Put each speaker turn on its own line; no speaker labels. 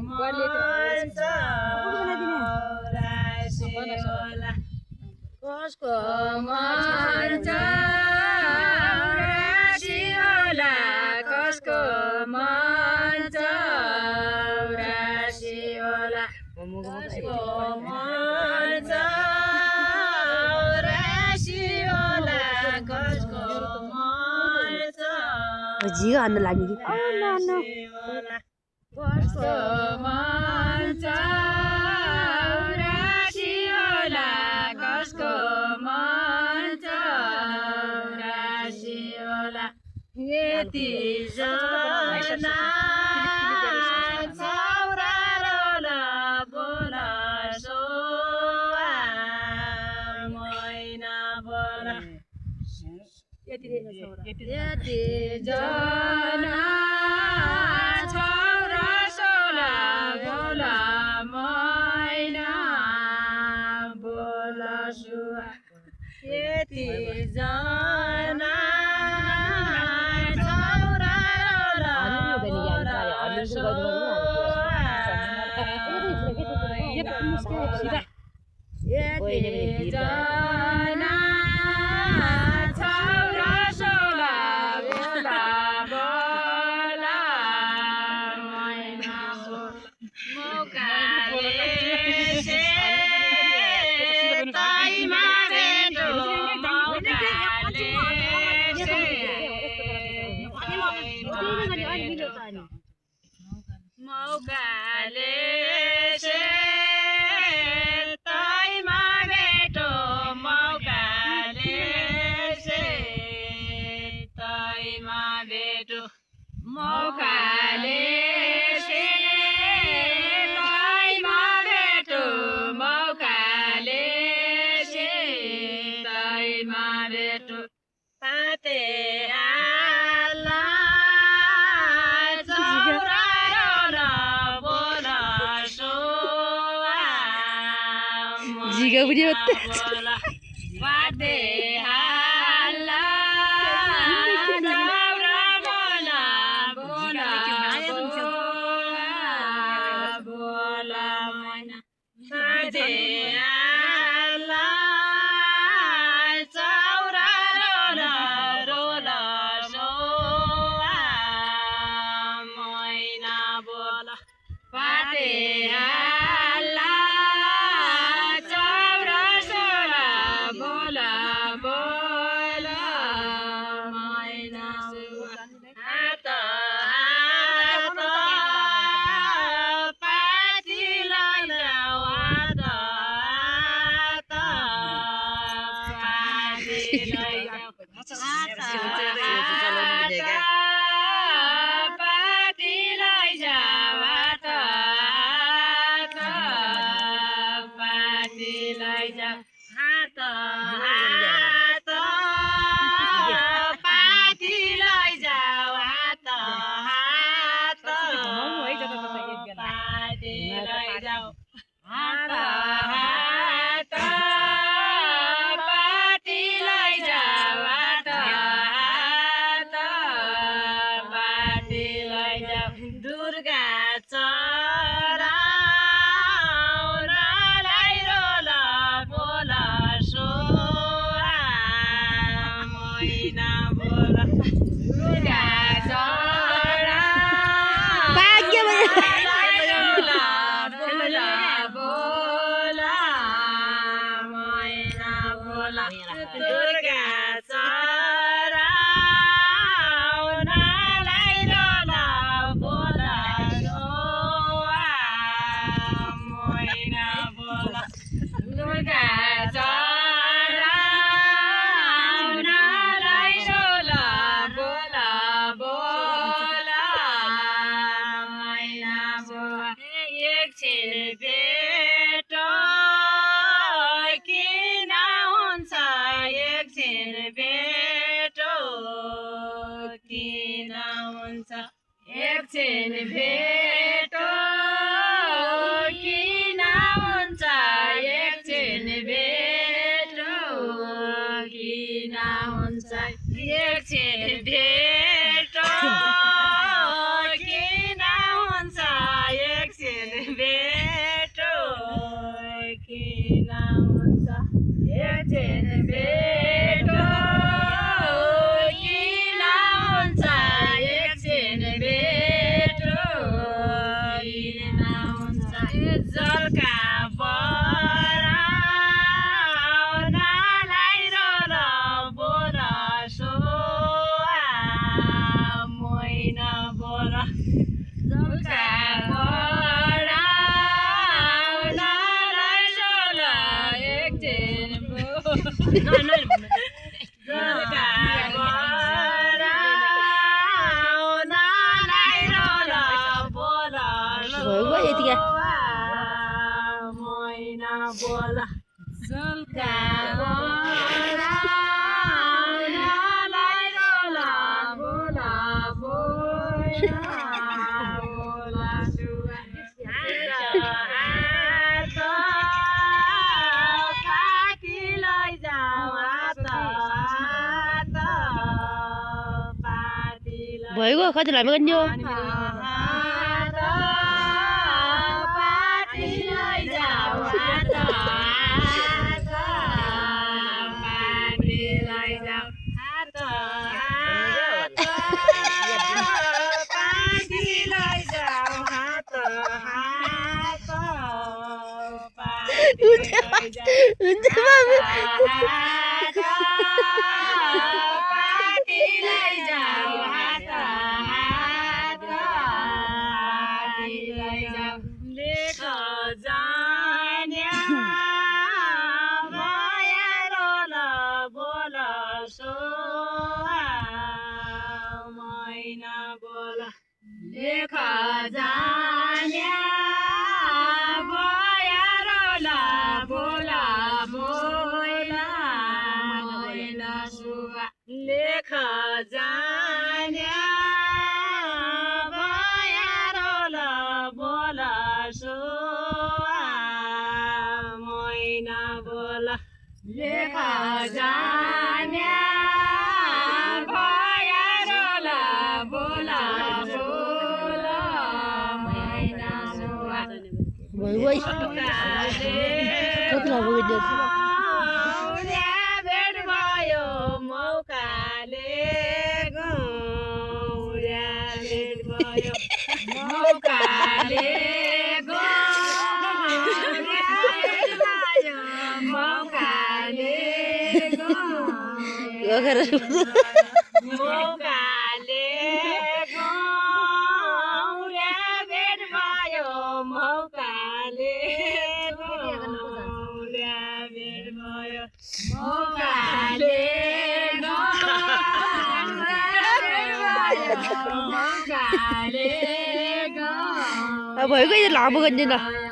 मन चौरासी होला कसको मन चौरासी होला कसको मन चौरासी होला कसको मन चौरासी होला कसको मन
जियो हान्न लाग्यो कि
कसको मन चौरासी होला कसको मन चौरासी होला यति जना चौरा रोला बोला सोआ मैना बोला यति जना चौरा सोला बोला मैना बोला सुआ यति जना चौरा रोला बोला सोआ यति जना चौरा सोला बोला बोला मैना मौकाले से ताईमा भेटो मौकाले से मौकाले से ताईमा भेटो मौकाले से ताईमा भेटो मौकाले से ताईमा भेटो मौकाले से ताईमा भेटो पाते आला चौरा रोला बोला सोआ
जिगा पनि
बोला पाते आला चौरा बोला बोला बोला मैना पाते आला चौरा रोला रोला सोआ मैना बोला पाते आला चौरा सोला बोला बोला मैना हात हात पाती लगाऊ हात हात पाती लगाऊ पाती लगाऊ हात हात पाती लगाऊ हात हात पाती लगाऊ हात हात पाती लगाऊ हात हात पाती लगाऊ हात हात पाती लगाऊ दुर्गा चराउनलाई रोला बोला सोआ मैना बोला दुर्गा चराउनलाई रोला बोला बोला मैना बोला दुर्गा चराउनलाई रोला बोला सोआ मैना बोला दुर्गा चराउनलाई रोला बोला बोला मैना बोला एकछिन भेटो किन हुन्छ एकछिन भेटो किन हुन्छ एकछिन भेटो किन हुन्छ एकछिन भेटो किन हुन्छ एकछिन भेटो किन हुन्छ एकछिन झुल्का नालाई रोल बोल
भयो यतिका
मैना बोल झुल्का नालाई रोल बोल बोल पार्टीलाई जाऊ पार्टीलाई
भयो कति लामो गर्ने हो
पार्टीलाई जाऊ पार्टीलाई जाऊ पार्टीलाई जाऊ पार्टीलाई जाऊ
हुन्छ बाबु
पार्टीलाई जाऊ पार्टीलाई जाऊ लेख जान्या माया रोल बोल सो मैना बोल लेख जान्या माया रोल बोल बोल मैना सुगा लेख जान्या माया रोल बोल सो मैना बोल लेख जान्या माया रोल बोल बोल मैना सुगा
भयो कति लामो गर्ने
भेट भयो मौकाले गौर्या भेट भयो मौकाले गौर्या भेट भयो मौकाले मौकाले गौर्या भेट भयो मौकाले गौर्या भेट भयो मौकाले
भयो कहिले लामो गर्ने न